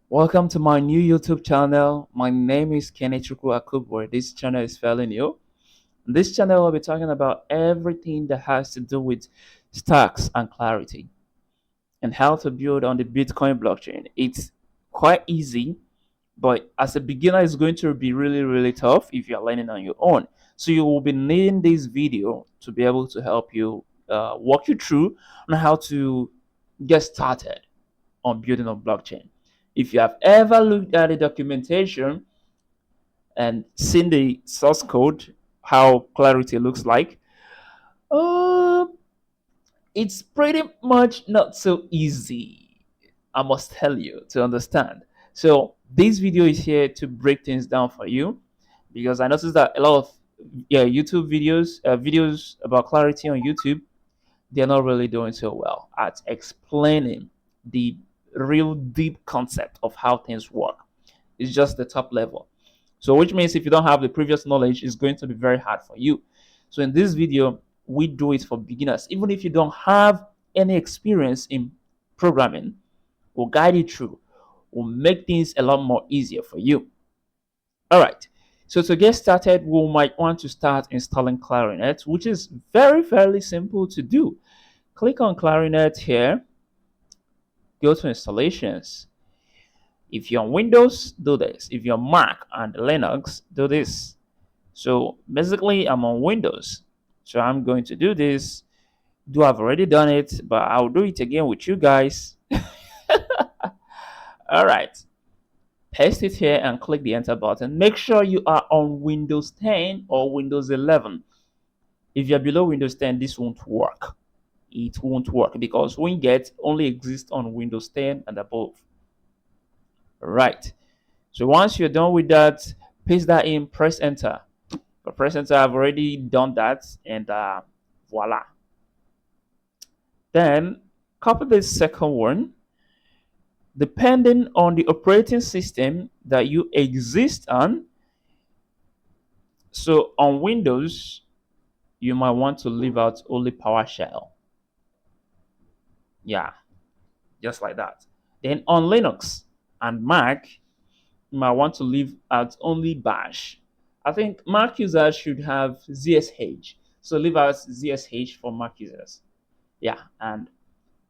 Welcome to my new YouTube channel. My name is Kenneth Akubwe. This channel is fairly new. In this channel, I'll be talking about everything that has to do with stacks and clarity and how to build on the Bitcoin blockchain. It's quite easy, but as a beginner, it's going to be really, really tough if you're learning on your own. So you will be needing this video to be able to help you walk you through on how to get started on building a blockchain. If you have ever looked at the documentation and seen the source code, how clarity looks like, uh, it's pretty much not so easy, I must tell you, to understand. So this video is here to break things down for you because I noticed that a lot of YouTube videos about clarity on YouTube, they're not really doing so well at explaining the real deep concept of how things work. It's just the top level. So which means if you don't have the previous knowledge, it's going to be very hard for you. So in this video, we do it for beginners. Even if you don't have any experience in programming, we'll guide you through. We'll make things a lot more easier for you. All right. So to get started, we might want to start installing Clarinet, which is very, very simple to do. Click on Clarinet here, go to installations. If you're on Windows, do this. If you're Mac and Linux, do this. So basically, I'm on Windows. So I'm going to do this. Do I've already done it, but I'll do it again with you guys. All right. Paste it here and click the enter button. Make sure you are on Windows 10 or Windows 11. If you're below Windows 10, this won't work. It won't work because Winget only exists on Windows 10 and above. Right. So once you're done with that, paste that in, press enter. But press enter, I've already done that, and voila. Then copy this second one. Depending on the operating system that you exist on, so on Windows, you might want to leave out only PowerShell. Yeah, just like that. Then on Linux and Mac, you might want to leave out only Bash. I think Mac users should have ZSH. So leave out ZSH for Mac users. Yeah, and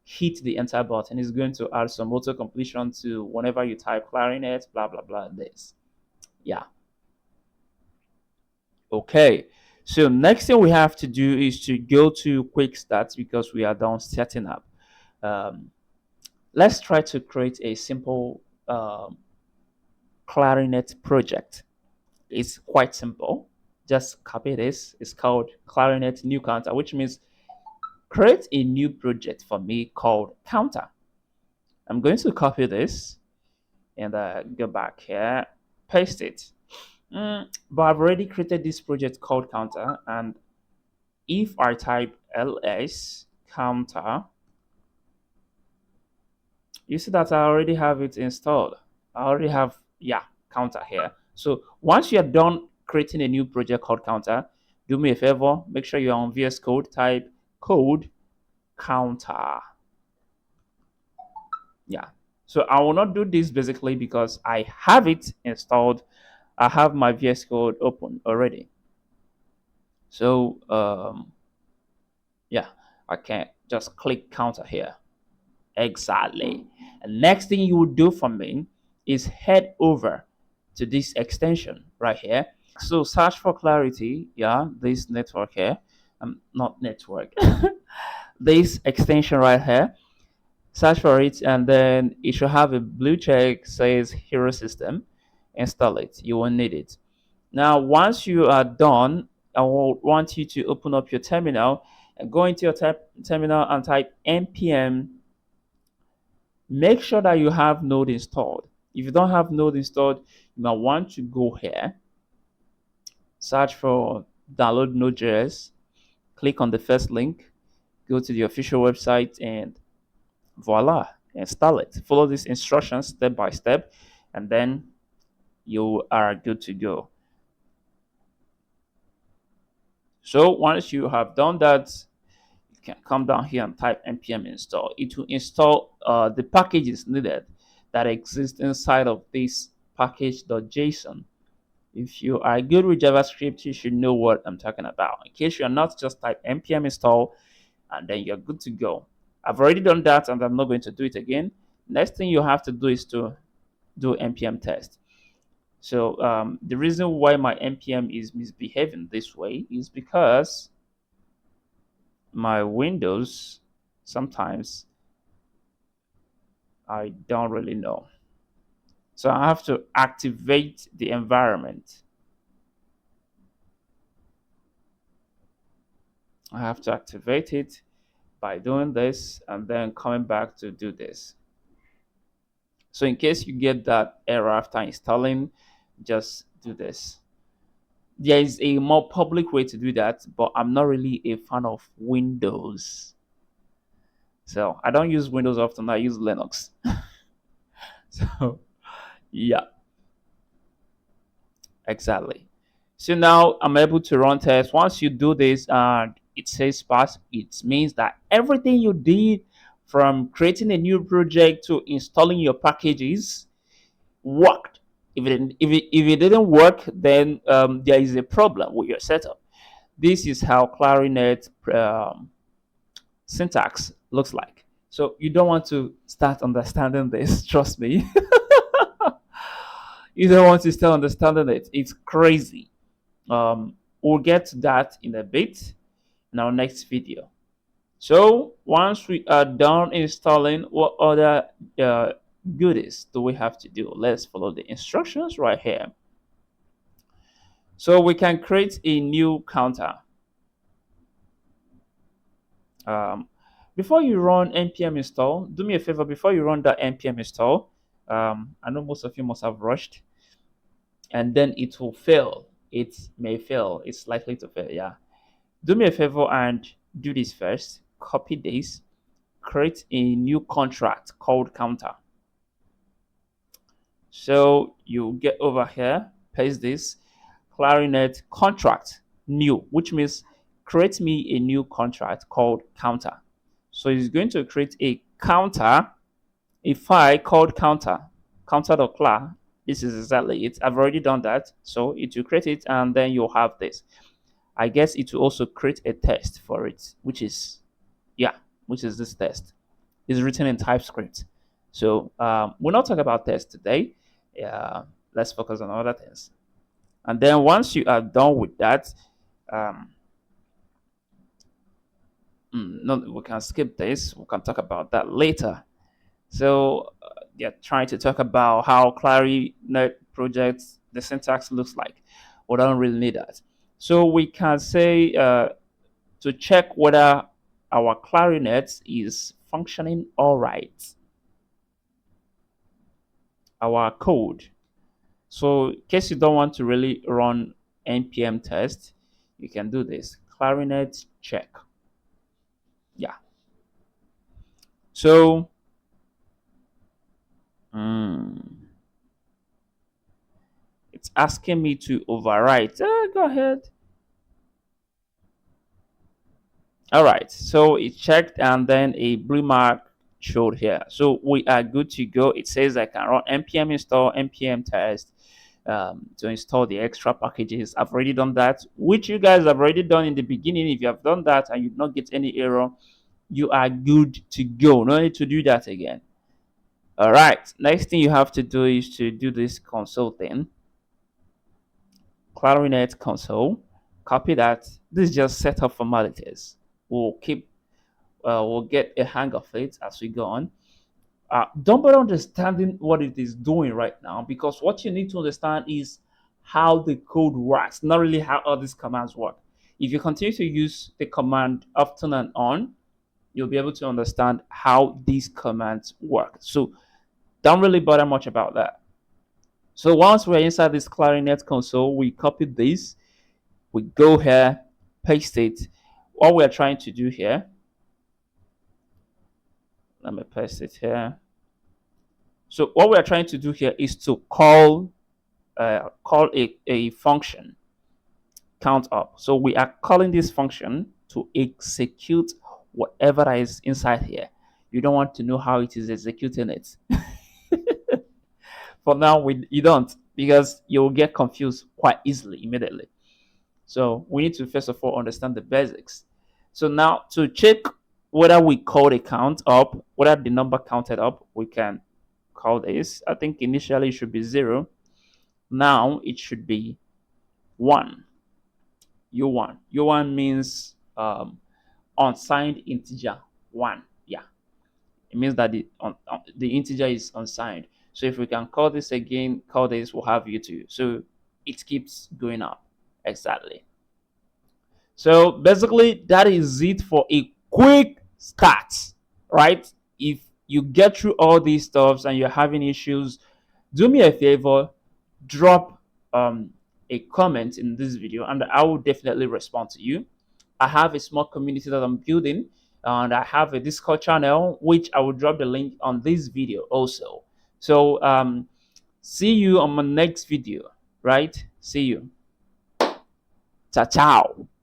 hit the enter button. It's going to add some auto completion to whenever you type clarinet, blah, blah, blah, this. Yeah. Okay. So next thing we have to do is to go to quick starts because we are done setting up. Let's try to create a simple clarinet project. It's quite simple. Just copy this. It's called clarinet new counter, which means create a new project for me called counter. I'm going to copy this and go back here, paste it. But I've already created this project called counter, and if I type ls counter, you see that I already have it installed. I already have, yeah, counter here. So once you're done creating a new project called counter, do me a favor, make sure you're on VS Code, type code counter. Yeah. So I will not do this basically because I have it installed. I have my VS Code open already. So yeah, I can just click counter here. Exactly. And next thing you would do for me is head over to this extension right here. So search for clarity. Yeah, this network here. Not network. This extension right here. Search for it, and then it should have a blue check says Hero System. Install it. You won't need it. Now, once you are done, I will want you to open up your terminal and go into your terminal and type npm. Make sure that you have Node installed. If you don't have Node installed, you might want to go here, search for download Node.js, click on the first link, go to the official website, and voila, install it. Follow these instructions step by step, and then you are good to go. So once you have done that, you can come down here and type npm install. It will install the packages needed that exists inside of this package.json. If you are good with JavaScript, you should know what I'm talking about. In case you're not, just type npm install and then you're good to go. I've already done that and I'm not going to do it again. Next thing you have to do is to do npm test. So the reason why my npm is misbehaving this way is because my Windows, sometimes I don't really know. So I have to activate the environment. I have to activate it by doing this and then coming back to do this. So in case you get that error after installing, just do this. There is a more public way to do that, but I'm not really a fan of Windows. So I don't use Windows often, I use Linux. So yeah, exactly. So now I'm able to run tests. Once you do this and it says pass, it means that everything you did from creating a new project to installing your packages worked. If it didn't work, then there is a problem with your setup. This is how clarinet syntax looks like. So you don't want to start understanding this, trust me. You don't want to start understanding it. It's crazy. We'll get to that in a bit in our next video. So once we are done installing, what other goodies do we have to do? Let's follow the instructions right here. So we can create a new counter. Um, Before you run npm install, do me a favor. Before you run that npm install, I know most of you must have rushed, and then it will fail. It may fail. It's likely to fail. Yeah. Do me a favor and do this first. Copy this. Create a new contract called counter. So you get over here, paste this clarinet contract new, which means create me a new contract called counter. So it's going to create a counter, a file called counter.clar. This is exactly it. I've already done that. So it will create it and then you'll have this. I guess it will also create a test for it, which is, yeah, which is this test. It's written in TypeScript. So we'll not talk about tests today. Let's focus on other things. And then once you are done with that, no, we can skip this. We can talk about that later. So yeah, trying to talk about how clarinet projects, the syntax looks like. We don't really need that. So we can say to check whether our clarinet is functioning all right. Our code. So in case you don't want to really run npm test, you can do this clarinet check. Yeah. So it's asking me to overwrite. Go ahead. All right. So it checked and then a blue mark showed here. So we are good to go. It says I can run npm install, npm test to install the extra packages. I've already done that, which you guys have already done in the beginning. If you have done that and you do not get any error, you are good to go. No need to do that again. All right. Next thing you have to do is to do this console thing. Clarinet console. Copy that. This is just setup formalities. We'll get a hang of it as we go on. Don't bother understanding what it is doing right now, because what you need to understand is how the code works, not really how all these commands work. If you continue to use the command often and on, you'll be able to understand how these commands work. So don't really bother much about that. So once we're inside this clarinet console, we copy this, we go here, paste it. What we're trying to do here, let me paste it here. So what we're trying to do here is to call a function count up. So we are calling this function to execute whatever is inside here. You don't want to know how it is executing it. For now, you don't, because you'll get confused quite easily immediately. So we need to first of all understand the basics. So now to check whether we called a count up, whether the number counted up, we can call this. I think initially it should be 0. Now it should be 1. U1. U1 means unsigned integer 1. Yeah, it means that the integer is unsigned. So if we can call this again, call this, we'll have U2. So it keeps going up. Exactly. So basically, that is it for a quick start, right? If you get through all these stuffs and you're having issues, do me a favor, drop a comment in this video, and I will definitely respond to you. I have a small community that I'm building, and I have a Discord channel, which I will drop the link on this video also. So see you on my next video, right? See you. Ciao, ciao.